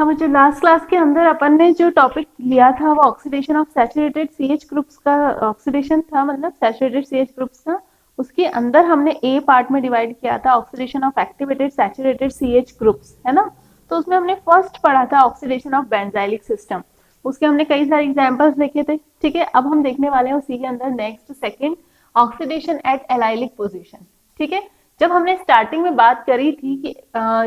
हम जो last class के अंदर अपन ने जो टॉपिक लिया था वो oxidation of saturated CH groups का ऑक्सीडेशन था, मतलब सैचुरेटेड सीएच ग्रुप्स का। उसके अंदर हमने ए पार्ट में डिवाइड किया था oxidation of activated saturated CH groups, है ना। तो उसमें हमने फर्स्ट पढ़ा था ऑक्सीडेशन ऑफ बेंजाइलिक सिस्टम। उसके हमने कई सारे एग्जांपल्स देखे थे, ठीक है। अब हम देखने वाले हैं उसी के अंदर next second oxidation at allylic position, ठीक है। जब हमने स्टार्टिंग में बात करी थी कि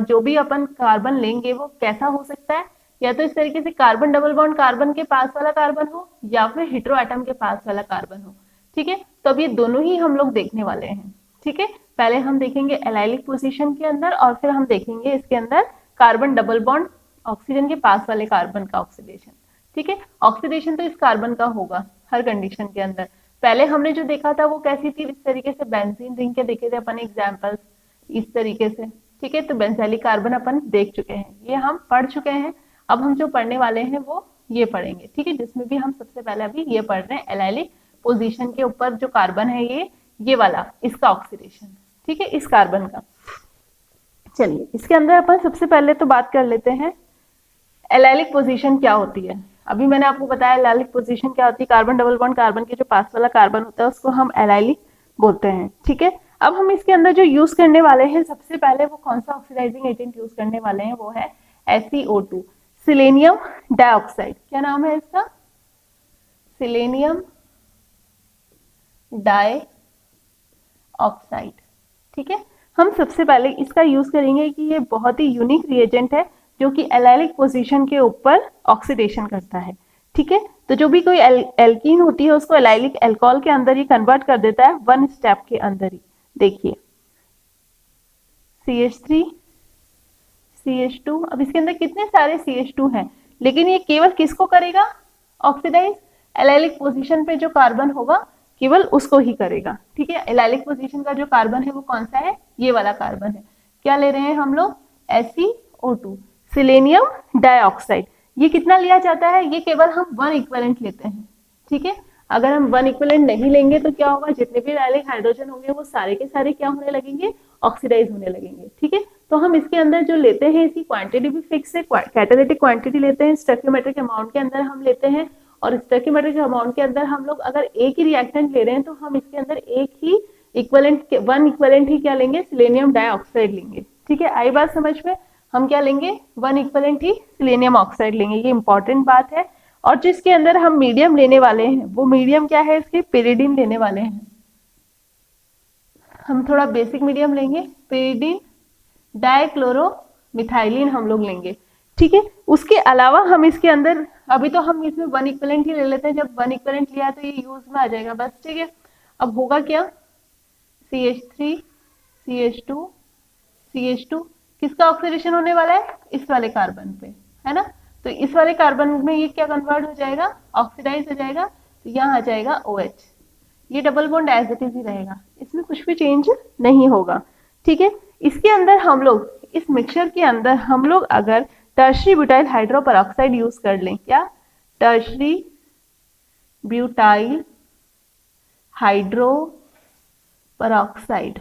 जो भी अपन कार्बन लेंगे वो कैसा हो सकता है, या तो इस तरीके से कार्बन डबल बॉन्ड कार्बन के पास वाला कार्बन हो या फिर हेटेरो एटम के पास वाला कार्बन हो, ठीक है। तो अब ये दोनों ही हम लोग देखने वाले हैं, ठीक है। पहले हम देखेंगे एलाइलिक पोजीशन के अंदर और फिर हम देखेंगे इसके अंदर कार्बन डबल बॉन्ड ऑक्सीजन के पास वाले कार्बन का ऑक्सीडेशन, ठीक है। ऑक्सीडेशन तो इस कार्बन का होगा हर कंडीशन के अंदर। पहले हमने जो देखा था वो कैसी थी, इस तरीके से बेंजीन रिंग के देखे थे अपन एग्जांपल्स इस तरीके से, ठीक है। तो बेंजाइलिक कार्बन अपन देख चुके हैं, ये हम पढ़ चुके हैं। अब हम जो पढ़ने वाले हैं वो ये पढ़ेंगे, ठीक है, जिसमें भी हम सबसे पहले अभी ये पढ़ रहे हैं एलाइलिक पोजीशन के ऊपर जो कार्बन है ये वाला, इसका ऑक्सीडेशन, ठीक है, इस कार्बन का। चलिए इसके अंदर अपन सबसे पहले तो बात कर लेते हैं एलाइलिक पोजीशन क्या होती है। अभी मैंने आपको बताया एलाइलिक पोजीशन क्या होती है, कार्बन डबल बॉन्ड कार्बन के जो पास वाला कार्बन होता है उसको हम एलाइलिक बोलते हैं, ठीक है। अब हम इसके अंदर जो यूज करने वाले हैं, सबसे पहले वो कौन सा ऑक्सीडाइजिंग एजेंट यूज करने वाले हैं, वो है SiO2, सिलेनियम डाइऑक्साइड। क्या नाम है इसका? सिलेनियम डाई ऑक्साइड, ठीक है। हम सबसे पहले इसका यूज करेंगे कि ये बहुत ही यूनिक रिएजेंट है जो कि एलाइलिक पोजीशन के ऊपर ऑक्सीडेशन करता है, ठीक है। तो जो भी कोई एल्कीन होती है उसको एलाइलिक एल्कोहल के अंदर ही कन्वर्ट कर देता है वन स्टेप के अंदर ही। देखिए CH3 CH2, अब इसके अंदर कितने सारे CH2 हैं, लेकिन ये केवल किसको करेगा ऑक्सीडाइज? एलाइलिक पोजीशन पे जो कार्बन होगा केवल उसको ही करेगा, ठीक है। एलाइलिक पोजीशन का जो कार्बन है वो कौन सा है? ये वाला कार्बन है। क्या ले रहे हैं हम लोग? SiO2, selenium dioxide. ये कितना लिया जाता है? ये केवल हम 1 इक्विवेलेंट लेते हैं, ठीक है। अगर हम 1 इक्विवेलेंट नहीं लेंगे तो क्या होगा, जितने भी एलाइलिक हाइड्रोजन होंगे वो सारे के सारे क्या होने लगेंगे? ऑक्सीडाइज होने लगेंगे, ठीक है। तो हम इसके अंदर जो लेते हैं इसकी क्वांटिटी भी फिक्स है, कैटालिटिक क्वांटिटी लेते हैं, स्टोइकियोमेट्रिक अमाउंट के अंदर हम लेते हैं। और स्टोइकियोमेट्रिक अमाउंट के अंदर हम लोग अगर एक ही रिएक्टेंट ले रहे हैं तो हम इसके अंदर एक ही इक्विवेलेंट 1 इक्विवेलेंट ही क्या लेंगे? सिलेनियम डाइऑक्साइड लेंगे, ठीक है। आई बात समझ में? हम क्या लेंगे? 1 इक्विवेलेंट ही सिलेनियम ऑक्साइड लेंगे, ये इंपॉर्टेंट बात है। और जिसके अंदर हम मीडियम लेने वाले हैं वो मीडियम क्या है? इसके पेरिडीन लेने वाले हैं। हम थोड़ा बेसिक मीडियम लेंगे, पेरिडीन डाइक्लोरो मिथाइलिन हम लोग लेंगे, ठीक है। उसके अलावा हम इसके अंदर अभी तो हम इसमें 1 इक्विवेलेंट ही ले लेते हैं, जब 1 इक्विवेलेंट लिया तो ये यूज में आ जाएगा बस, ठीक है। अब होगा क्या? CH3 CH2 CH2 किसका ऑक्सीडेशन होने वाला है? इस वाले कार्बन पे, है ना। तो इस वाले कार्बन में ये क्या कन्वर्ट हो जाएगा? ऑक्सीडाइज हो जाएगा। तो यहाँ आ जाएगा OH। ये double bond as it is ही रहेगा, इसमें कुछ भी चेंज नहीं होगा, ठीक है। इसके अंदर हम लोग इस मिक्सचर के अंदर हम लोग अगर tertiary butyl hydro peroxide use कर लें, क्या? टर्शरी ब्यूटाइल हाइड्रो पेरोक्साइड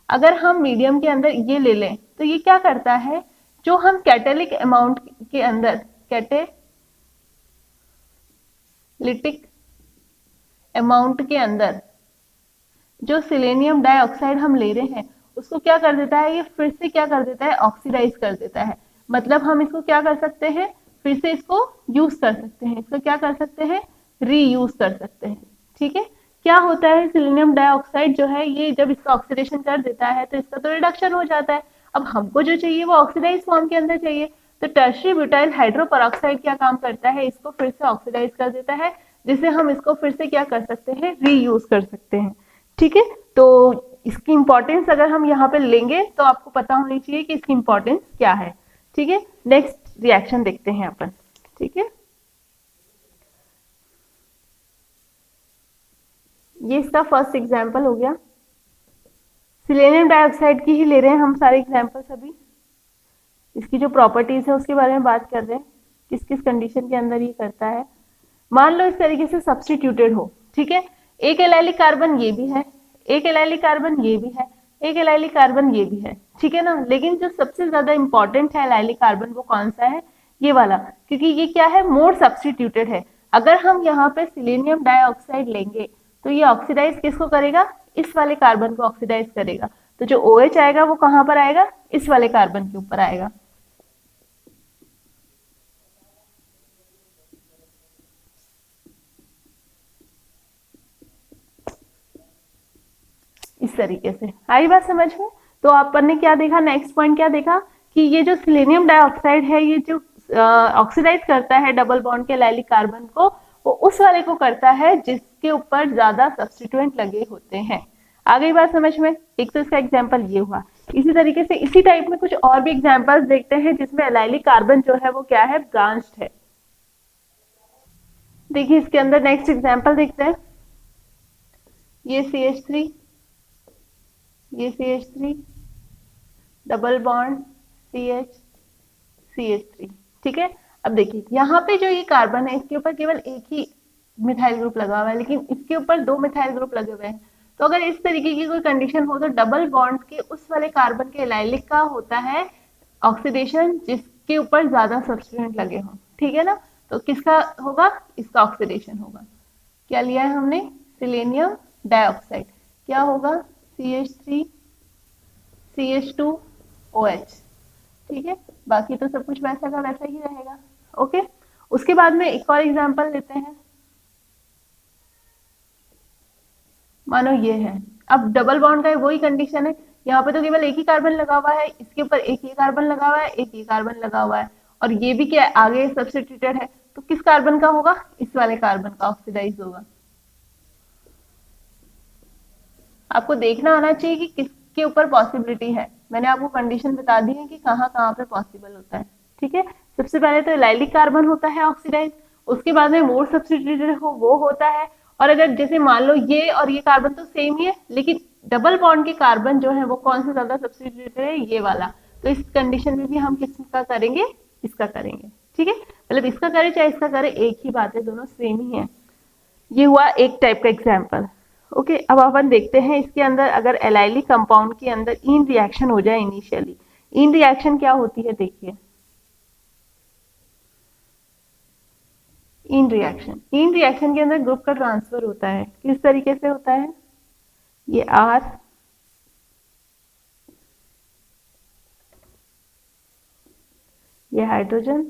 अगर हम मीडियम के अंदर ये ले लें तो ये क्या करता है, जो हम कैटालिटिक अमाउंट के अंदर कैटालिटिक अमाउंट के अंदर जो सिलेनियम डाइऑक्साइड हम ले रहे हैं उसको क्या कर देता है? ये फिर से क्या कर देता है? ऑक्सीडाइज कर देता है। मतलब हम इसको क्या कर सकते हैं? फिर से इसको यूज कर सकते हैं, इसको क्या कर सकते हैं? रीयूज कर सकते हैं, ठीक है। क्या होता है? सिलेनियम डाइऑक्साइड जो है ये जब इसका ऑक्सीडेशन कर देता है तो इसका तो रिडक्शन हो जाता है। अब हमको जो चाहिए वो ऑक्सीडाइज फॉर्म के अंदर चाहिए, तो टर्शरी ब्यूटाइल हाइड्रो पेरोक्साइड क्या काम करता है? इसको फिर से ऑक्सीडाइज कर देता है, जिससे हम इसको फिर से क्या कर सकते हैं? रीयूज कर सकते हैं, ठीक है। तो इसकी इंपॉर्टेंस अगर हम यहाँ पे लेंगे तो आपको पता होनी चाहिए कि इसकी इंपॉर्टेंस क्या है, ठीक है। नेक्स्ट रिएक्शन देखते हैं अपन, ठीक है। ये इसका फर्स्ट एग्जाम्पल हो गया, सिलेनियम डाइऑक्साइड की ही ले रहे हैं हम सारे एग्जाम्पल्स। अभी इसकी जो प्रॉपर्टीज है उसके बारे में बात कर रहे हैं, किस किस कंडीशन के अंदर ये करता है। मान लो इस तरीके से सब्स्टिट्यूटेड हो, ठीक है। एक एलाइलिक कार्बन ये भी है, एक एलाइलिक कार्बन ये भी है, एक एलाइलिक कार्बन ये भी है, ठीक है ना। लेकिन जो सबसे ज्यादा इंपॉर्टेंट है एलाइलिक कार्बन वो कौन सा है? ये वाला, क्योंकि ये क्या है, मोर सब्स्टिट्यूटेड है। अगर हम यहाँ पे सिलेनियम डाइऑक्साइड लेंगे तो ये ऑक्सीडाइज किसको करेगा, इस वाले कार्बन को ऑक्सीडाइज करेगा। तो जो OH आएगा वो कहाँ पर आएगा, इस वाले कार्बन के ऊपर आएगा। इस तरीके से आई बात समझ में। तो अपन ने क्या देखा, नेक्स्ट पॉइंट क्या देखा कि ये जो सिलेनियम डाइऑक्साइड है ये जो ऑक्सीडाइज करता है डबल बॉन्ड के एलाइलिक कार्बन को, वो उस वाले को करता है जिसके ऊपर ज्यादा सब्स्टिट्यूएंट लगे होते हैं। आ गई बात समझ में। एक तो इसका एग्जाम्पल ये हुआ। इसी तरीके से इसी टाइप में कुछ और भी एग्जाम्पल्स देखते हैं जिसमें एलाइलिक कार्बन जो है वो क्या है, ब्रांच्ड है। देखिए इसके अंदर नेक्स्ट एग्जाम्पल देखते हैं। ये CH3, ये CH3 डबल बॉन्ड CH3, ठीक है। अब देखिए यहाँ पे जो ये कार्बन है इसके ऊपर केवल एक ही मिथाइल ग्रुप लगा हुआ है, लेकिन इसके ऊपर 2 मिथाइल ग्रुप लगे हुए हैं। तो अगर इस तरीके की कोई कंडीशन हो तो डबल बॉन्ड के उस वाले कार्बन के एलाइलिक का होता है ऑक्सीडेशन जिसके ऊपर ज्यादा सब्स्टिट्यूएंट लगे हों, ठीक है ना। तो किसका होगा, इसका ऑक्सीडेशन होगा। क्या लिया है हमने, सिलेनियम डाइऑक्साइड, क्या होगा CH3 CH2OH, ठीक है। बाकी तो सब कुछ वैसा का वैसा ही रहेगा। ओके, उसके बाद में एक और एग्जांपल लेते हैं। मानो ये है, अब डबल बॉन्ड का वही कंडीशन है, यहाँ पे तो केवल एक ही कार्बन लगा हुआ है, इसके ऊपर एक ही कार्बन लगा हुआ है, एक ही कार्बन लगा हुआ है, और ये भी क्या है, आगे सब्स्टिट्यूटेड है। तो किस कार्बन का होगा, इस वाले कार्बन का ऑक्सीडाइज होगा। आपको देखना आना चाहिए कि किसके ऊपर पॉसिबिलिटी है। मैंने आपको कंडीशन बता दी है कि कहाँ कहाँ पे पॉसिबल होता है, ठीक है। सबसे पहले तो एलाइलिक कार्बन होता है ऑक्सीडाइज, उसके बाद में मोर सब्स्टिट्यूटेड हो वो होता है। और अगर जैसे मान लो ये और ये कार्बन तो सेम ही है, लेकिन डबल बॉन्ड के कार्बन जो है वो कौन सा ज्यादा सब्स्टिट्यूटेड है, ये वाला। तो इस कंडीशन में भी हम किसका करेंगे, इसका करेंगे, ठीक है। मतलब इसका करे चाहे इसका करे एक ही बात है, दोनों सेम ही है। ये हुआ एक टाइप का एग्जाम्पल। ओके, अब अपन देखते हैं इसके अंदर अगर एलाइलिक कंपाउंड के अंदर इन रिएक्शन हो जाए इनिशियली। इन रिएक्शन क्या होती है, देखिए इन रिएक्शन के अंदर ग्रुप का ट्रांसफर होता है। किस तरीके से होता है, ये R, ये हाइड्रोजन,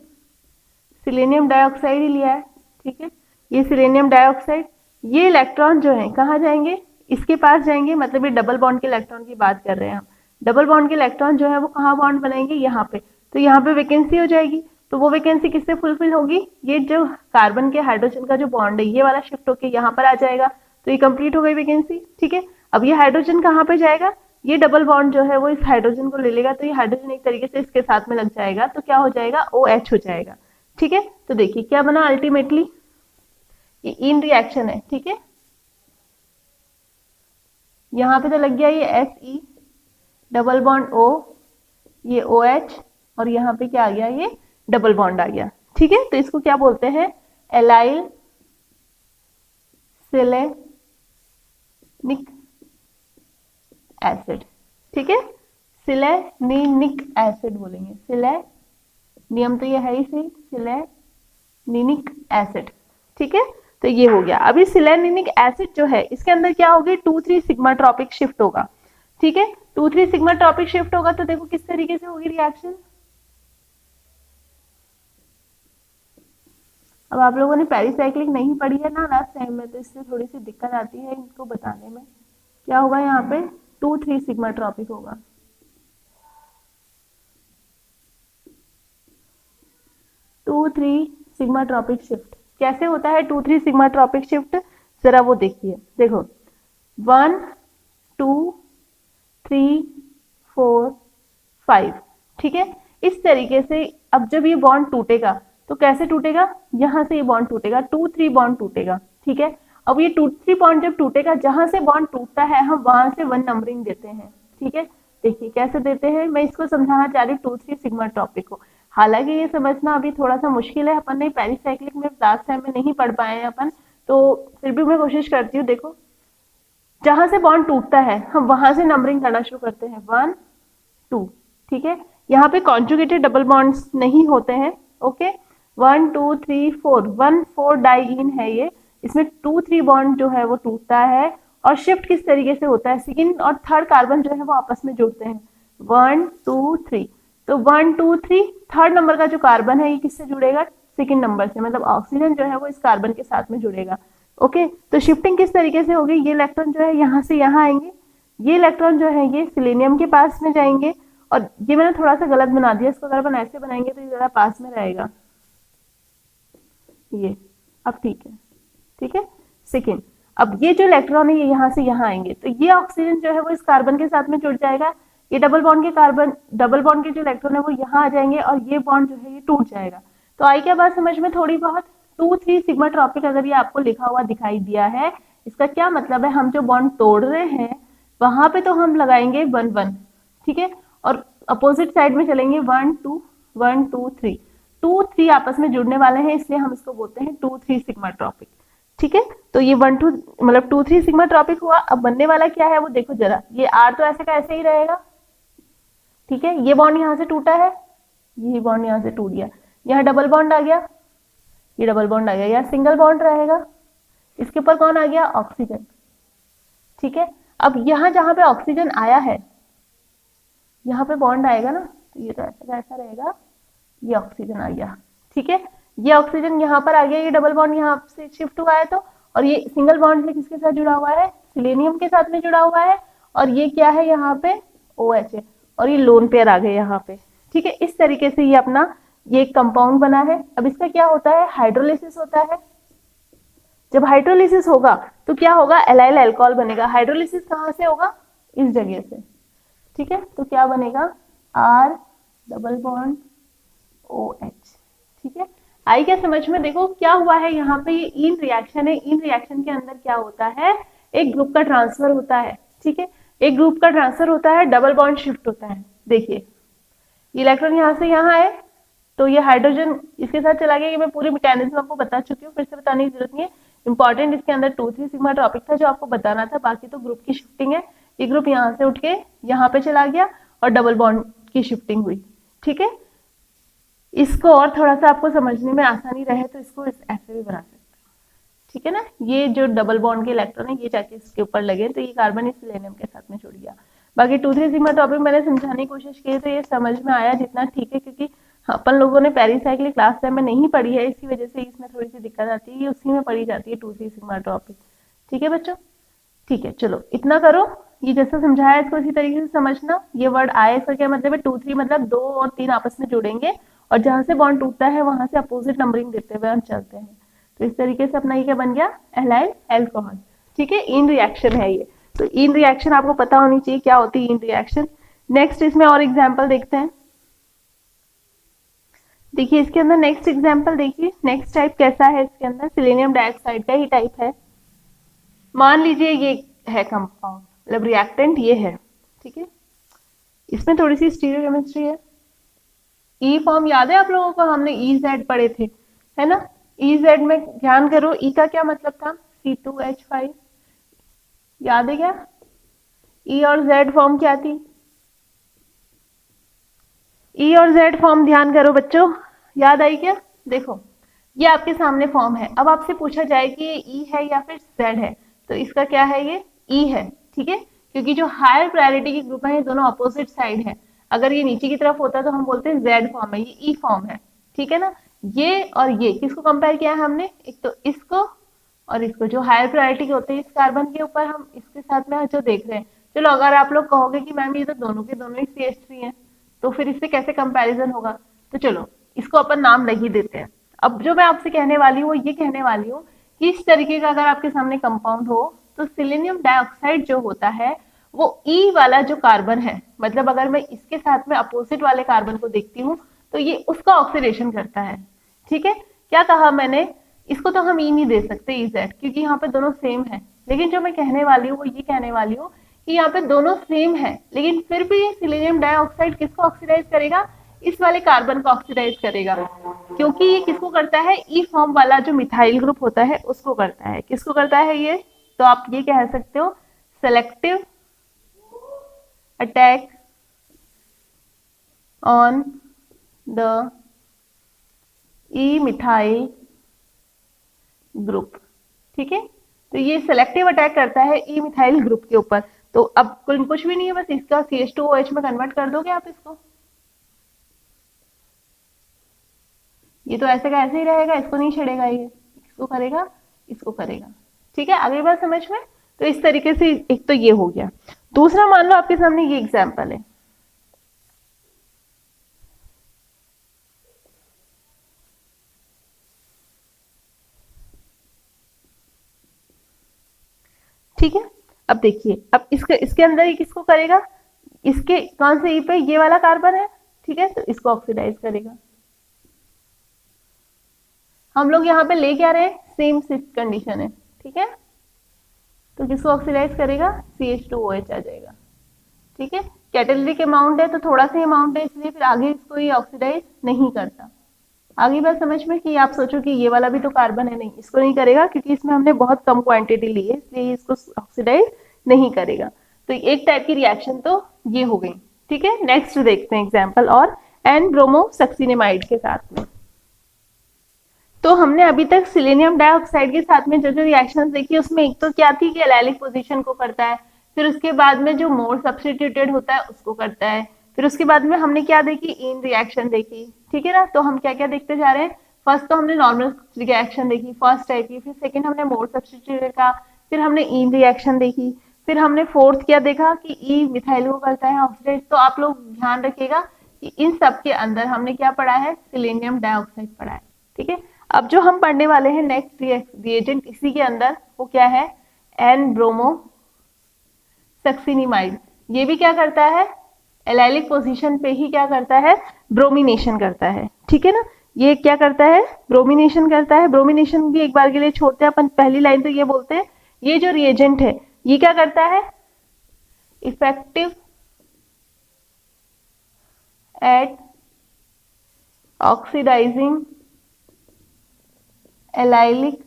सिलेनियम डाइऑक्साइड ही लिया है, ठीक है। ये सिलेनियम डाइऑक्साइड, ये इलेक्ट्रॉन जो है कहाँ जाएंगे, इसके पास जाएंगे, मतलब ये डबल बॉन्ड के इलेक्ट्रॉन की बात कर रहे हैं हम। डबल बॉन्ड के इलेक्ट्रॉन जो है वो कहाँ बॉन्ड बनाएंगे, यहाँ पे। तो यहाँ पे वैकेंसी हो जाएगी, तो वो वैकेंसी किससे फुलफिल होगी, ये जो कार्बन के हाइड्रोजन का जो बॉन्ड है ये वाला शिफ्ट होकर यहाँ पर आ जाएगा, तो ये कंप्लीट हो गई वैकेंसी, ठीक है। अब ये हाइड्रोजन कहाँ पे जाएगा, ये डबल बॉन्ड जो है वो इस हाइड्रोजन को ले लेगा, तो ये हाइड्रोजन एक तरीके से इसके साथ में लग जाएगा, तो क्या हो जाएगा, OH हो जाएगा, ठीक है। तो देखिए क्या बना अल्टीमेटली, ये इन रिएक्शन है, ठीक है। यहाँ पे तो लग गया ये Se डबल बॉन्ड O, ये OH, और यहाँ पे क्या आ गया, ये डबल बॉन्ड आ गया, ठीक है। तो इसको क्या बोलते हैं, एलाइल सिलेनिक एसिड, ठीक है। सिलेनिक एसिड बोलेंगे, नियम तो ये है ही सही, सिलेनिक एसिड, ठीक है। तो ये हो गया। अभी सिलेनिक एसिड जो है इसके अंदर क्या होगी, 2,3 सिग्मा ट्रॉपिक शिफ्ट होगा, ठीक है। 2,3 सिग्मा ट्रॉपिक शिफ्ट होगा, तो देखो किस तरीके से होगी रिएक्शन। अब आप लोगों ने पेरिसाइक्लिक नहीं पढ़ी है ना लास्ट टाइम में, तो इससे थोड़ी सी दिक्कत आती है इनको बताने में। क्या होगा यहाँ पे, 2,3 सिग्मा ट्रॉपिक होगा, 2,3 सिग्मा ट्रॉपिक शिफ्ट। कैसे होता है 2,3 सिग्मा ट्रॉपिक शिफ्ट, जरा वो देखिए। देखो 1 2 3 4 5, ठीक है। इस तरीके से अब जब ये बॉन्ड टूटेगा तो कैसे टूटेगा, यहां से ये बॉन्ड टूटेगा, 2-3 बॉन्ड टूटेगा, ठीक है। अब ये 2-3 बॉन्ड जब टूटेगा, जहां से बॉन्ड टूटता है हम वहां से 1 नंबरिंग देते हैं, ठीक है। देखिए कैसे देते हैं, मैं इसको समझाना चाह रही हूँ 2-3 सिग्मा टॉपिक को। हालांकि ये समझना अभी थोड़ा सा मुश्किल है, अपन ने पेरिसाइक्लिक में लास्ट टाइम में नहीं पढ़ पाए हैं अपन, तो फिर भी मैं कोशिश करती हूँ। देखो जहां से बॉन्ड टूटता है हम वहां से नंबरिंग करना शुरू करते हैं, 1 2, ठीक है। यहाँ पे कॉन्जुगेटेड डबल बॉन्ड्स नहीं होते हैं, ओके 1 2 3 4 1 4 डाइईन है ये, इसमें 2 3 बॉन्ड जो है वो टूटता है और शिफ्ट किस तरीके से होता है, सेकंड और थर्ड कार्बन जो है वो आपस में जुड़ते हैं 1 2 3। तो 1 2 3 थर्ड नंबर का जो कार्बन है ये किससे जुड़ेगा, सेकंड नंबर से, मतलब ऑक्सीजन जो है वो इस कार्बन के साथ में जुड़ेगा। ओके तो शिफ्टिंग किस तरीके से होगी, ये इलेक्ट्रॉन जो है यहाँ से यहाँ आएंगे, ये इलेक्ट्रॉन जो है ये सिलेनियम के पास में जाएंगे, और ये मैंने थोड़ा सा गलत बना दिया, इसको अगर अपन ऐसे बनाएंगे तो ये जरा पास में रहेगा, ये अब ठीक है। सेकेंड, अब ये जो इलेक्ट्रॉन है ये यहाँ से यहाँ आएंगे, तो ये ऑक्सीजन जो है वो इस कार्बन के साथ में जुड़ जाएगा, ये डबल बॉन्ड के जो इलेक्ट्रॉन है वो यहाँ आ जाएंगे और ये बॉन्ड जो है ये टूट जाएगा। तो आई क्या बात समझ में थोड़ी बहुत, 2 3 सिग्मा ट्रॉपिक अगर ये आपको लिखा हुआ दिखाई दिया है, इसका क्या मतलब है, हम जो बॉन्ड तोड़ रहे हैं वहां पे तो हम लगाएंगे 1 1, ठीक है, और अपोजिट साइड में चलेंगे 1 2 1 2 3, 2 3 आपस में जुड़ने वाले हैं, इसलिए हम इसको बोलते हैं 2 3 सिग्मा ट्रॉपिक। ठीक है, तो ये 1 2 मतलब 2 3 सिग्मा ट्रॉपिक हुआ। अब बनने वाला क्या है वो देखो जरा, ये आर तो ऐसे का ऐसे ही रहेगा, ठीक है, ये बॉन्ड यहाँ से टूटा है, ये बॉन्ड यहाँ से टूट गया, यहाँ डबल बॉन्ड आ गया, ये डबल बॉन्ड आ गया, यहाँ सिंगल बॉन्ड रहेगा, इसके ऊपर कौन आ गया, ऑक्सीजन। ठीक है, अब यहाँ जहां पे ऑक्सीजन आया है यहाँ पे बॉन्ड आएगा ना, तो ये तो ऐसा का ऐसा रहेगा, ये ऑक्सीजन आ गया। ठीक है, ये ऑक्सीजन यहाँ पर आ गया, ये डबल बॉन्ड यहाँ से शिफ्ट हुआ है तो, और ये सिंगल बॉन्ड से किसके साथ जुड़ा हुआ है, सिलेनियम के साथ में जुड़ा हुआ है, और ये क्या है यहाँ पे OH है, और ये लोन पेयर आ गए यहाँ पे। ठीक है, इस तरीके से ये अपना ये एक कंपाउंड बना है। अब इसका क्या होता है, हाइड्रोलिसिस होता है। जब हाइड्रोलिसिस होगा तो क्या होगा, एलाइल अल्कोहल बनेगा। हाइड्रोलिसिस कहाँ से होगा, इस जगह से। ठीक है, तो क्या बनेगा, R डबल बॉन्ड OH। ठीक है, आई क्या समझ में, देखो क्या हुआ है यहाँ पे, ये इन रिएक्शन है, इन रिएक्शन के अंदर क्या होता है, एक ग्रुप का ट्रांसफर होता है। ठीक है, एक ग्रुप का ट्रांसफर होता है, डबल बॉन्ड शिफ्ट होता है। देखिए इलेक्ट्रॉन यहाँ से यहाँ है तो ये हाइड्रोजन इसके साथ चला गया, ये मैं पूरी मैकेनिज्म आपको बता चुकी हूँ, फिर से बताने की जरूरत नहीं है। इंपॉर्टेंट इसके अंदर 2 3 सिग्मा टॉपिक था जो आपको बताना था, बाकी तो ग्रुप की शिफ्टिंग है। ये ग्रुप यहाँ से उठ के यहाँ पे चला गया और डबल बॉन्ड की शिफ्टिंग हुई। ठीक है, इसको और थोड़ा सा आपको समझने में आसानी रहे तो इसको ऐसे भी बना सकते हैं। ठीक है ना, ये जो डबल बॉन्ड के इलेक्ट्रॉन है ये जाके इसके ऊपर लगे तो ये कार्बन इस सिलेनियम के साथ में जुड़ गया। बाकी 2 3 सिग्मा टॉपिक मैंने समझाने की कोशिश की तो ये समझ में आया जितना ठीक है, क्योंकि अपन लोगों ने पेरिसाइक्लिक क्लास टाइम में नहीं पढ़ी है, इसी वजह से इसमें थोड़ी सी दिक्कत आती है, ये उसी में पढ़ी जाती है 2 3 सिग्मा टॉपिक। ठीक है बच्चों, ठीक है, चलो इतना करो, ये जैसा समझाया इसको इसी तरीके से समझना। ये वर्ड आए इसका क्या मतलब है, 2 3 मतलब 2 और 3 आपस में जुड़ेंगे और जहां से बॉन्ड टूटता है वहां से अपोजिट नंबरिंग देते हुए हम चलते हैं। तो इस तरीके से अपना ये क्या बन गया, एलाइल अल्कोहल। ठीक है, इन रिएक्शन है ये, तो इन रिएक्शन आपको पता होनी चाहिए क्या होती है इन रिएक्शन। नेक्स्ट इसमें और एग्जाम्पल देखते हैं। देखिए इसके अंदर नेक्स्ट एग्जाम्पल देखिए, नेक्स्ट टाइप कैसा है, इसके अंदर सिलेनियम डाइऑक्साइड का ही टाइप है। मान लीजिए ये है कंपाउंड, मतलब रिएक्टेंट ये है। ठीक है, इसमें थोड़ी सी स्टीरियोकेमिस्ट्री है। ई फॉर्म याद है आप लोगों को, हमने EZ पढ़े थे, है ना। EZ में ध्यान करो, ई का क्या मतलब था, C2H5, याद है क्या। ई और Z फॉर्म क्या थी, ई और Z फॉर्म ध्यान करो बच्चों, याद आई क्या। देखो ये आपके सामने फॉर्म है, अब आपसे पूछा जाए कि ये ई है या फिर Z है, तो इसका क्या है, ये ई है। ठीक है, क्योंकि जो हायर प्रायोरिटी के ग्रुप है ये दोनों अपोजिट साइड है। अगर ये नीचे की तरफ होता तो हम बोलते हैं Z फॉर्म है, ये ई फॉर्म है। ठीक है ना, ये और ये किसको कंपेयर किया है हमने, एक तो इसको और इसको, जो हायर प्रायोरिटी के होते हैं इस कार्बन के ऊपर, हम इसके साथ में जो देख रहे हैं। चलो अगर आप लोग कहोगे कि मैम ये तो दोनों के दोनों ही CH3 हैं, तो फिर इससे कैसे कंपैरिजन होगा, तो चलो इसको अपन नाम नहीं देते हैं। अब जो मैं आपसे कहने वाली हूँ ये कहने वाली हूँ कि इस तरीके का अगर आपके सामने कंपाउंड हो तो सिलेनियम डाइऑक्साइड जो होता है वो ई वाला जो कार्बन है, मतलब अगर मैं इसके साथ में अपोजिट वाले कार्बन को देखती हूँ तो ये उसका ऑक्सीडेशन करता है। ठीक है, क्या कहा मैंने, इसको तो हम ई नहीं दे सकते EZ, क्योंकि यहाँ पे दोनों सेम है। लेकिन जो मैं कहने वाली हूँ वो ये कहने वाली हूँ कि यहाँ पे दोनों सेम है, लेकिन फिर भी सिलेनियम डाइऑक्साइड किसको ऑक्सीडाइज करेगा, इस वाले कार्बन को ऑक्सीडाइज करेगा, क्योंकि ये किसको करता है, ई फॉर्म वाला जो मिथाइल ग्रुप होता है उसको करता है। किसको करता है ये, तो आप ये कह सकते हो selective attack on the E methyl group. ठीक है, तो ये सेलेक्टिव अटैक करता है ई मिथाइल ग्रुप के ऊपर। तो अब कुछ भी नहीं है, बस इसका CH2OH में कन्वर्ट कर दोगे आप इसको। ये तो ऐसे का ऐसे ही रहेगा, इसको नहीं छेड़ेगा, ये इसको करेगा, इसको करेगा। ठीक है, अगली बात समझ में। तो इस तरीके से एक तो ये हो गया। दूसरा मान लो आपके सामने ये एग्जाम्पल है। ठीक है, अब देखिए, अब इसके अंदर ये किसको करेगा, इसके कौन से ई पे, ये वाला कार्बन है। ठीक है, तो इसको ऑक्सीडाइज करेगा। हम लोग यहाँ पे ले क्या रहे हैं, सेम सिफ्ट कंडीशन है। ठीक है, तो किसको ऑक्सीडाइज करेगा, CH2OH आ जाएगा। ठीक है, कैटेलिटिक अमाउंट है तो थोड़ा सा अमाउंट है, इसलिए फिर आगे इसको ये ऑक्सीडाइज नहीं करता। आगे बात समझ में कि आप सोचो कि ये वाला भी तो कार्बन है, नहीं, इसको नहीं करेगा क्योंकि इसमें हमने बहुत कम क्वांटिटी ली है, इसलिए इसको ऑक्सीडाइज नहीं करेगा। तो एक टाइप की रिएक्शन तो ये हो गई। ठीक है, नेक्स्ट देखते हैं एग्जाम्पल और एन ब्रोमोसक्सिनेमाइड के साथ में। तो हमने अभी तक सिलेनियम डाइऑक्साइड के साथ में जो जो रिएक्शंस देखी, उसमें एक तो क्या थी कि एलाइलिक पोजीशन को करता है, फिर उसके बाद में जो मोर सब्स्टिट्यूटेड होता है उसको करता है, फिर उसके बाद में हमने क्या देखी, इन रिएक्शन देखी। ठीक है ना, तो हम क्या क्या देखते जा रहे हैं। फर्स्ट तो हमने नॉर्मल रिएक्शन देखी फर्स्ट टाइप की, फिर सेकेंड हमने मोर सब्स्टिट्यूटेड का, फिर हमने इन रिएक्शन देखी, फिर हमने फोर्थ क्या देखा कि ई मिथाइल को करता है ऑक्सीडाइज। तो आप लोग ध्यान रखिएगा कि इन सब के अंदर हमने क्या पढ़ा है, सिलेनियम डाइऑक्साइड पढ़ा है। ठीक है, अब जो हम पढ़ने वाले हैं नेक्स्ट रिएजेंट इसी के अंदर, वो क्या है, एन ब्रोमो सक्सिनिमाइड। ये भी क्या करता है, एलाइलिक पोजीशन पे ही क्या करता है, ब्रोमिनेशन करता है। ठीक है ना, ये क्या करता है, ब्रोमिनेशन करता है। ब्रोमिनेशन भी एक बार के लिए छोड़ते हैं अपन, पहली लाइन तो ये बोलते हैं, ये जो रिएजेंट है ये क्या करता है, effective at oxidising allylic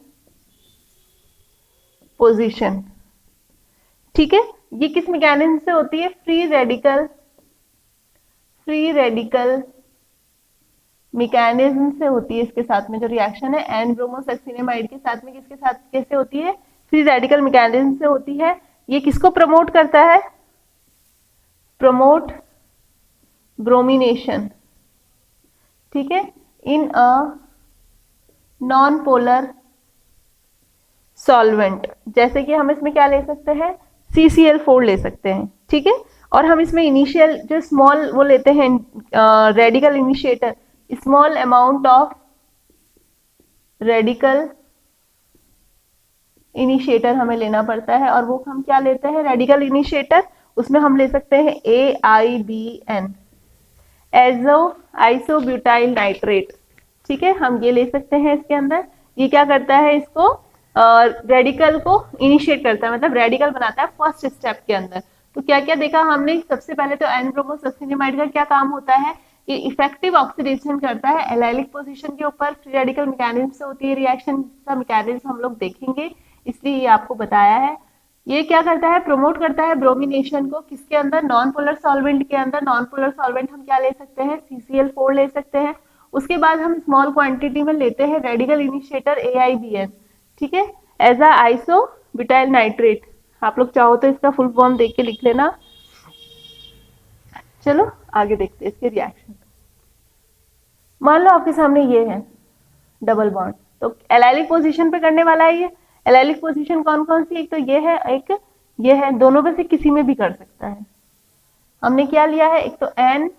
position. ठीक है, ये किस मैकेनिज्म से होती है, फ्री रेडिकल मैकेनिज्म से होती है। इसके साथ में जो रिएक्शन है एन ब्रोमोसक्सिनेमाइड के साथ में, किसके साथ कैसे होती है, फ्री रेडिकल मैकेनिज्म से होती है। ये किसको प्रमोट करता है, प्रमोट ब्रोमिनेशन। ठीक है, इन अ नॉन पोलर सॉल्वेंट। जैसे कि हम इसमें क्या ले सकते हैं, CCl4 ले सकते हैं। ठीक है, और हम इसमें इनिशियल जो स्मॉल वो लेते हैं, radical initiator, small amount of radical initiator हमें लेना पड़ता है। और वो हम क्या लेते हैं, रेडिकल इनिशिएटर, उसमें हम ले सकते हैं AIBN, एजो आइसोब्यूटाइल नाइट्रेट। ठीक है, हम ये ले सकते हैं इसके अंदर। ये क्या करता है, इसको रेडिकल को इनिशिएट करता है, मतलब रेडिकल बनाता है फर्स्ट स्टेप के अंदर। तो क्या क्या देखा हमने, सबसे पहले तो एन ब्रोमोसक्सिनेमाइड का क्या काम होता है, ये इफेक्टिव ऑक्सीडेशन करता है एलाइलिक पोजीशन के ऊपर, फ्री रेडिकल मैकेनिज्म से होती है रिएक्शन का मैकेनिज्म हम लोग देखेंगे, इसलिए ये आपको बताया है। ये क्या करता है, प्रमोट करता है ब्रोमिनेशन को, किसके अंदर, नॉन पोलर सॉल्वेंट के अंदर। नॉन पोलर सॉल्वेंट हम क्या ले सकते हैं, CCl4 ले सकते हैं। उसके बाद हम स्मॉल क्वांटिटी में लेते हैं रेडिकल इनिशिएटर AIBN। ठीक है, एज अ आइसोब्यूटाइल नाइट्रेट। आप लोग चाहो तो इसका फुल फॉर्म देख के लिख लेना। चलो आगे देखते हैं इसके रिएक्शन। मान लो आपके सामने ये है डबल बॉन्ड, तो एलाइलिक पोजीशन पे करने वाला है ये। एलाइलिक पोजीशन कौन कौन सी, एक तो ये है, एक ये है, दोनों में से किसी में भी कर सकता है। हमने क्या लिया है, एक तो एन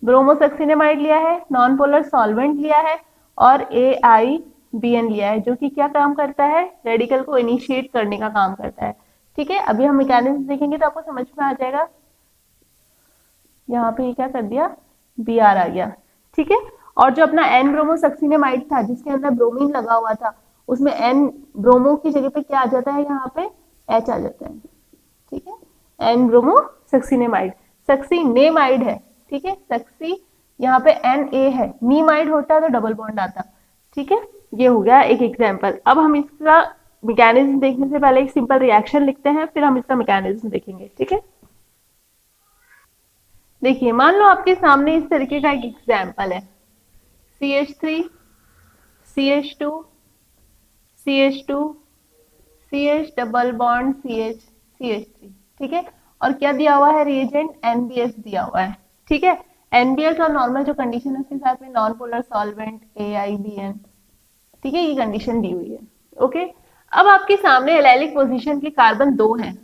ब्रोमोसक्सिनेमाइड लिया है, नॉन पोलर सॉल्वेंट लिया है, और AIBN लिया है, जो कि क्या काम करता है, रेडिकल को इनिशिएट करने का काम करता है। ठीक है, अभी हम मैकेनिज्म देखेंगे तो आपको समझ में आ जाएगा। यहाँ पे ये क्या कर दिया, Br आ गया। ठीक है, और जो अपना एन ब्रोमोसक्सिनेमाइड था जिसके अंदर ब्रोमीन लगा हुआ था, उसमें एन ब्रोमो की जगह पे क्या आ जाता है, यहाँ पे H आ जाता है। ठीक है, एन ब्रोमोसक्सिनेमाइड, सक्सिनेमाइड है। ठीक है, सक्सी यहाँ पे Na है, नीमाइड होता है तो डबल बॉन्ड आता। ठीक है, ये हो गया एक एग्जाम्पल। अब हम इसका मैकेनिज्म देखने से पहले एक सिंपल रिएक्शन लिखते हैं, फिर हम इसका मैकेनिज्म देखेंगे। ठीक है, देखिए मान लो आपके सामने इस तरीके का एक एग्जाम्पल है, CH3 CH2 CH2 CH double bond CH CH3, ठीक है। और क्या दिया हुआ है रिएजेंट, NBS दिया हुआ है, ठीक है। NBS और नॉर्मल जो कंडीशन है उसके साथ में नॉन पोलर सॉल्वेंट AIBN, ठीक है, ये कंडीशन दी हुई है। ओके, अब आपके सामने एलाइलिक पोजीशन के कार्बन 2 हैं।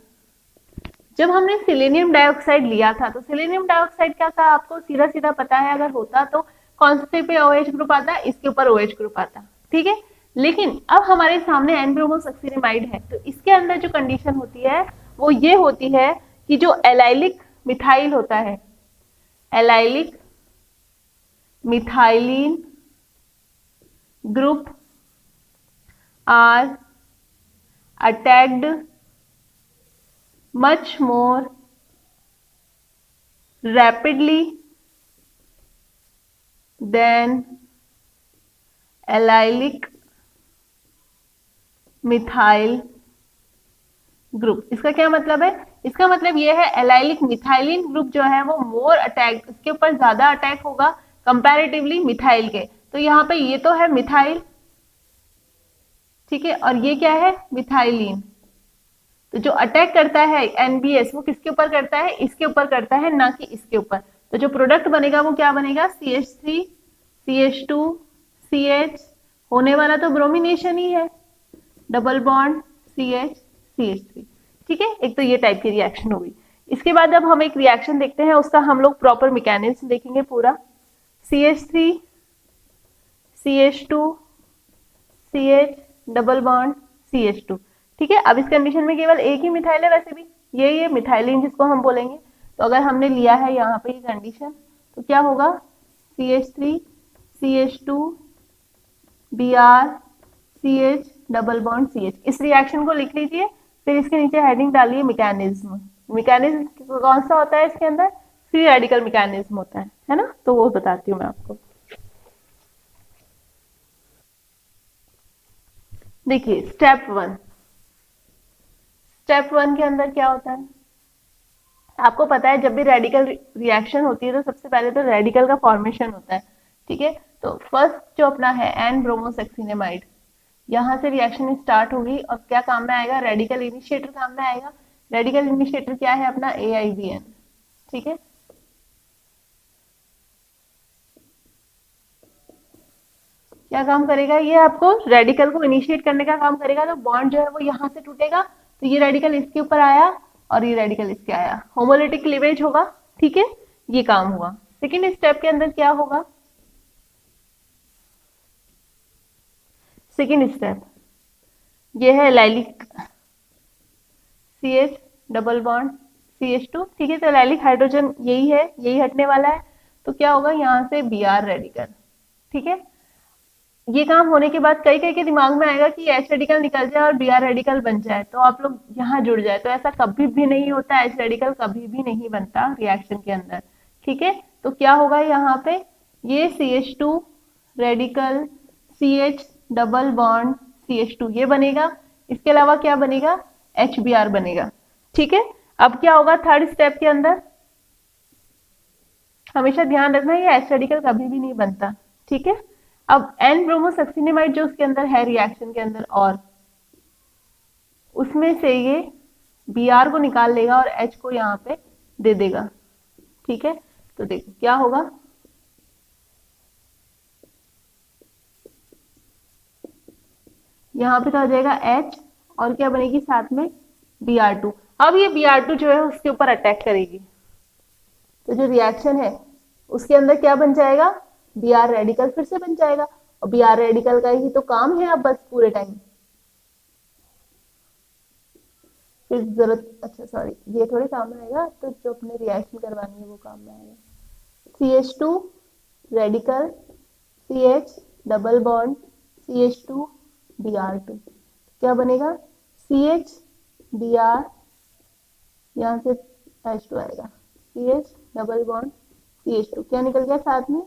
जब हमने सिलेनियम डाइऑक्साइड लिया था तो सिलेनियम डाइऑक्साइड क्या था आपको सीधा सीधा पता है, अगर होता तो कौन से पे OH ग्रुप आता, इसके ऊपर OH ग्रुप आता, ठीक है। लेकिन अब हमारे सामने एन-ब्रोमोसक्सिनेमाइड है, तो इसके अंदर जो कंडीशन होती है वो ये होती है कि जो एलाइलिक मिथाइल होता है, allylic methylene group are attacked much more rapidly than allylic methyl group. इसका क्या मतलब है, इसका मतलब यह है एलाइलिक मिथाइलिन ग्रुप जो है वो मोर अटैक, इसके ऊपर ज्यादा अटैक होगा कंपैरेटिवली मिथाइल के। तो यहाँ पे ये तो है मिथाइल, ठीक है, और ये क्या है मिथाइलिन। तो जो अटैक करता है NBS वो किसके ऊपर करता है, इसके ऊपर करता है, ना कि इसके ऊपर। तो जो प्रोडक्ट बनेगा वो क्या बनेगा, CH3 CH2 CH, होने वाला तो ब्रोमिनेशन ही है, डबल बॉन्ड CH CH3, ठीक है। एक तो ये टाइप की रिएक्शन होगी। इसके बाद अब हम एक रिएक्शन देखते हैं, उसका हम लोग प्रॉपर मैकेनिज्म देखेंगे पूरा। CH3 CH2 CH double bond CH2, ठीक है। अब इस कंडीशन में केवल एक ही मिथाइल है, वैसे भी ये मिथाइलिन जिसको हम बोलेंगे। तो अगर हमने लिया है यहाँ पे ये कंडीशन तो क्या होगा, CH3 CH2 Br CH double bond CH। इस रिएक्शन को लिख लीजिए, फिर इसके नीचे हेडिंग डालिए मैकेनिज्म। मैकेनिज्म कौन सा होता है इसके अंदर, फ्री रेडिकल मैकेनिज्म होता है ना, तो वो बताती हूँ मैं आपको। देखिए स्टेप 1, स्टेप 1 के अंदर क्या होता है आपको पता है, जब भी रेडिकल रिएक्शन होती है तो सबसे पहले तो रेडिकल का फॉर्मेशन होता है, ठीक है। तो फर्स्ट जो अपना है एन ब्रोमोसक्सिनेमाइड, यहाँ से रिएक्शन स्टार्ट होगी और क्या काम में आएगा, रेडिकल इनिशिएटर काम में आएगा। रेडिकल इनिशिएटर क्या है अपना AIBN, ठीक है। क्या काम करेगा ये, आपको रेडिकल को इनिशिएट करने का काम करेगा। तो बॉन्ड जो है वो यहाँ से टूटेगा, तो ये रेडिकल इसके ऊपर आया और ये रेडिकल इसके आया, होमोलिटिक क्लीवेज होगा, ठीक है, ये काम हुआ। सेकेंड स्टेप के अंदर क्या होगा, सेकेंड स्टेप ये है allylic CH double bond CH2, ठीक है। तो एलाइलिक हाइड्रोजन यही है, यही हटने वाला है, तो क्या होगा यहाँ से Br रेडिकल, ठीक है। ये काम होने के बाद कई कई के दिमाग में आएगा कि H रेडिकल निकल जाए और Br रेडिकल बन जाए, तो आप लोग यहाँ जुड़ जाए, तो ऐसा कभी भी नहीं होता, H रेडिकल कभी भी नहीं बनता रिएक्शन के अंदर, ठीक है। तो क्या होगा यहाँ पे, ये CH2 radical CH double bond CH2 ये बनेगा, इसके अलावा क्या बनेगा, HBr बनेगा, ठीक है। अब क्या होगा थर्ड स्टेप के अंदर, हमेशा ध्यान रखना ये H रेडिकल कभी भी नहीं बनता, ठीक है। अब एन ब्रोमोसक्सिनेमाइड जो उसके अंदर है रिएक्शन के अंदर, और उसमें से ये Br को निकाल लेगा और H को यहाँ पे दे देगा, ठीक है। तो देखो क्या होगा, यहाँ पे क्या हो जाएगा H और क्या बनेगी साथ में Br2। अब ये Br2 जो है उसके ऊपर अटैक करेगी, तो जो रिएक्शन है उसके अंदर क्या बन जाएगा, Br रेडिकल फिर से बन जाएगा, और Br रेडिकल का ही तो काम है अब बस पूरे टाइम, फिर जरूरत, अच्छा सॉरी ये थोड़े काम में आएगा, तो जो अपने रिएक्शन करवानी है वो काम में आएगा। CH2 radical CH double bond CH2 Br2, क्या बनेगा CH Br, यहाँ से H2 आएगा, CH डबल बॉन्ड CH2 क्या निकल गया साथ में,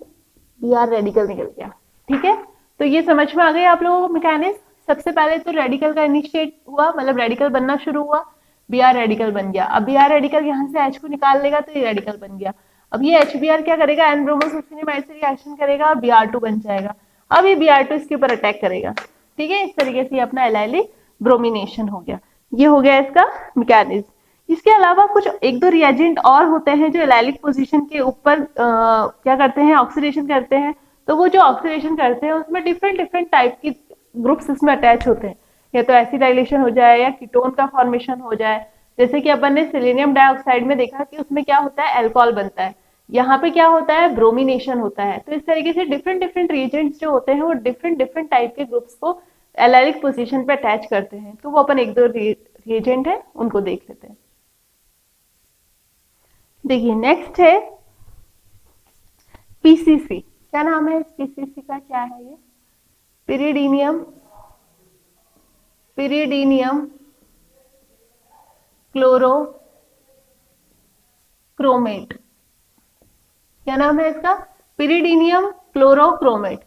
Br रेडिकल निकल गया, ठीक है। तो ये समझ में आ गई आप लोगों को मैकेनिज्म। सबसे पहले तो रेडिकल का इनिशिएट हुआ, मतलब रेडिकल बनना शुरू हुआ, Br रेडिकल बन गया। अब Br रेडिकल यहाँ से H को निकाल लेगा तो ये रेडिकल बन गया। अब ये HBr क्या करेगा, एन ब्रोमोसक्सिनेमाइड से रिएक्शन करेगा और Br2 बन जाएगा। अब ये Br2 इसके ऊपर अटैक करेगा, ठीक है। इस तरीके से ये अपना एलाइलिक ब्रोमिनेशन हो गया। ये हो गया इसका मैकेनिज्म। इसके अलावा कुछ एक दो रिएजेंट और होते हैं जो एलाइलिक पोजीशन के ऊपर क्या करते हैं, ऑक्सीडेशन करते हैं। तो वो जो ऑक्सीडेशन करते हैं उसमें डिफरेंट डिफरेंट टाइप की ग्रुप्स इसमें अटैच होते हैं, या तो एसिडाइलेशन हो जाए या कीटोन का फॉर्मेशन हो जाए। जैसे कि अपन ने सेलेनियम डाइऑक्साइड में देखा कि उसमें क्या होता है, अल्कोहल बनता है। यहाँ पे क्या होता है, ब्रोमिनेशन होता है। तो इस तरीके से डिफरेंट डिफरेंट रिएजेंट्स जो होते हैं वो डिफरेंट डिफरेंट टाइप के ग्रुप्स को एलाइलिक पोजीशन पे अटैच करते हैं। तो वो अपन एक दो रिएजेंट है उनको देख लेते हैं। देखिए नेक्स्ट है पीसीसी। क्या नाम है इस पीसीसी का, क्या है ये, पिरिडीनियम क्लोरोक्रोमेट। क्या नाम है इसका, पिरिडीनियम क्लोरोक्रोमेट।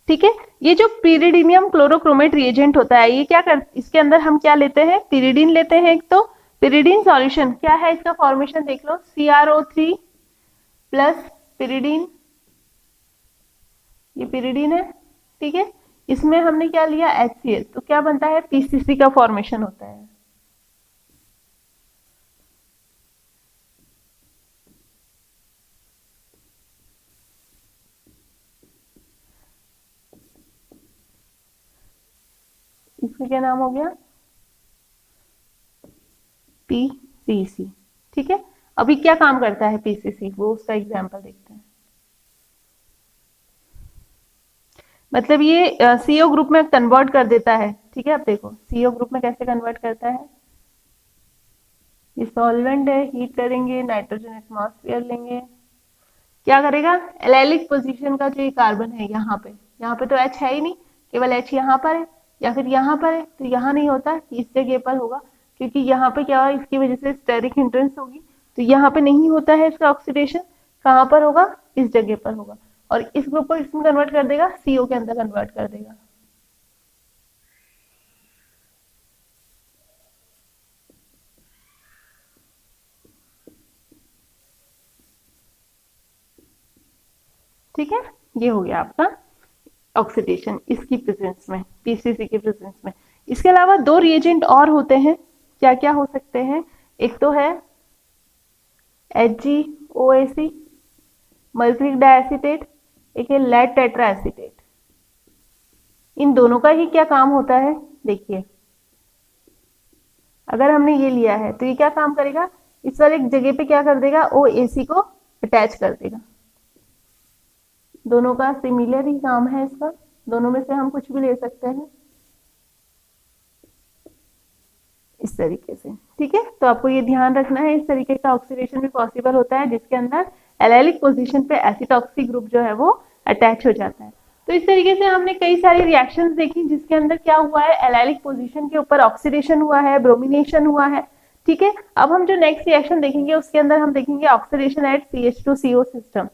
ठीक है। ये जो पिरिडीनियम क्लोरोक्रोमेट रिएजेंट होता है, ये क्या कर, इसके अंदर हम क्या लेते हैं, पिरिडीन लेते हैं। एक तो पिरिडीन सॉल्यूशन क्या है, इसका फॉर्मेशन देख लो, CrO3 प्लस पिरिडीन, ये पिरिडीन है, ठीक है। इसमें हमने क्या लिया, HCl, तो क्या बनता है, पीसीसी का फॉर्मेशन होता है। इसका क्या नाम हो गया, पीसीसी, ठीक है। अभी क्या काम करता है पीसीसी, वो उसका एग्जांपल देखते हैं। मतलब ये सीओ ग्रुप में कन्वर्ट कर देता है, ठीक है। अब देखो सीओ ग्रुप में कैसे कन्वर्ट करता है, ये सॉल्वेंट है, हीट करेंगे, नाइट्रोजन एटमॉस्फेयर लेंगे, क्या करेगा, एलाइलिक पोजीशन का जो ये कार्बन है यहाँ पे तो H है ही नहीं, केवल H यहाँ पर है या फिर यहाँ पर है, तो यहाँ नहीं होता, इस जगह पर होगा, क्योंकि यहाँ पे क्या है, इसकी वजह से स्टेरिक हिंड्रेंस होगी, तो यहाँ पे नहीं होता है इसका ऑक्सीडेशन। कहाँ पर होगा, इस जगह पर होगा, और इस ग्रुप को इसमें कन्वर्ट कर देगा, CO के अंदर कन्वर्ट कर देगा। ठीक है, ये हो गया आपका ऑक्सीडेशन इसकी प्रेजेंस में, पीसीसी की प्रेजेंस में। इसके अलावा दो रिएजेंट और होते हैं, क्या क्या हो सकते हैं, एक तो है HgOAc मल्फिक डाइएसिटेट, एक है लेड टेट्रा एसीटेट। इन दोनों का ही क्या काम होता है, देखिए अगर हमने ये लिया है तो ये क्या काम करेगा, इस वाले जगह पे क्या कर देगा, OAc को अटैच कर देगा। दोनों का सिमिलर ही काम है इसका, दोनों में से हम कुछ भी ले सकते हैं इस तरीके से, ठीक है। तो आपको ये ध्यान रखना है, इस तरीके का ऑक्सीडेशन भी पॉसिबल होता है जिसके अंदर एलाइलिक पोजीशन पे एसिटॉक्सी ग्रुप जो है वो अटैच हो जाता है। तो इस तरीके से हमने कई सारी रिएक्शंस देखी जिसके अंदर क्या हुआ है, एलाइलिक पोजीशन के ऊपर ऑक्सीडेशन हुआ है, ब्रोमिनेशन हुआ है, ठीक है। अब हम जो नेक्स्ट रिएक्शन देखेंगे उसके अंदर हम देखेंगे ऑक्सीडेशन एट CH2CO सिस्टम,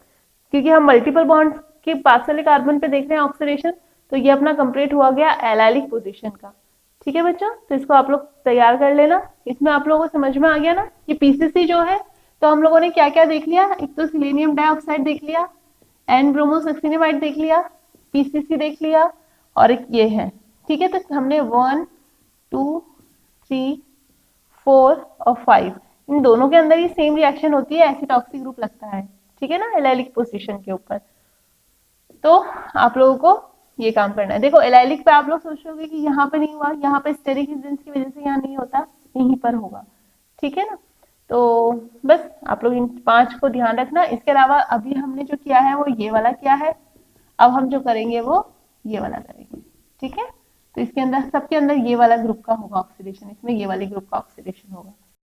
क्योंकि हम मल्टीपल बॉन्ड के पास वाले कार्बन पे देख रहे हैं ऑक्सीडेशन, तो ये अपना कंप्लीट हुआ गया एलाइलिक पोजीशन का, ठीक है बच्चों। तो इसको आप लोग तैयार कर लेना। इसमें आप लोगों को समझ में आ गया ना कि पीसीसी जो है, तो हम लोगों ने क्या क्या देख लिया, एक तो सिलेनियम डाइऑक्साइड देख लिया, एन ब्रोमोसक्सिनेमाइड देख लिया, पीसीसी देख लिया, और एक ये है, ठीक है। तो हमने 1 2 3 4 और 5, इन दोनों के अंदर ही सेम रिएक्शन होती है, एसिटॉक्सी ग्रुप लगता है, ठीक है ना, एलाइलिक पोजीशन के ऊपर। तो आप लोगों को ये काम करना है। देखो एलाइलिक पे आप लोग सोचोगे कि यहाँ पे नहीं हुआ, यहाँ पे स्टेरिक हिंड्रेंस की वजह से यहाँ नहीं होता, यहीं पर होगा, ठीक है ना। तो बस आप लोग इन 5 को ध्यान रखना। इसके अलावा अभी हमने जो किया है वो ये वाला किया है, अब हम जो करेंगे वो ये वाला करेंगे, ठीक है। तो इसके अंदर सबके अंदर ये वाला ग्रुप का होगा ऑक्सीडेशन, इसमें ये वाले ग्रुप का ऑक्सीडेशन होगा।